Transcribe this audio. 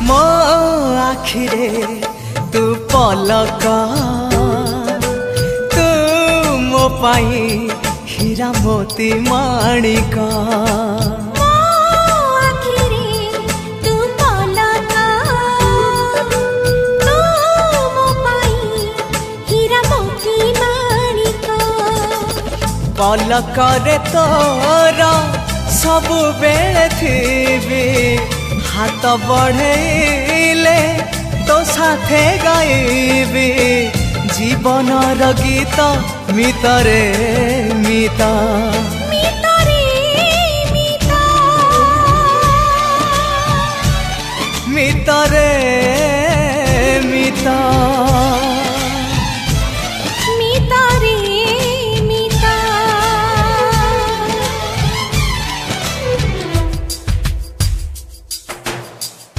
मो आखिरे तू पलक तू मो पाई हीरा मोती माणिक पलक रे तोर सबु बेले थी हाथ बढ़ेले तो साथे गाइबी जीवन गीत मितरे मिता मितरे मिता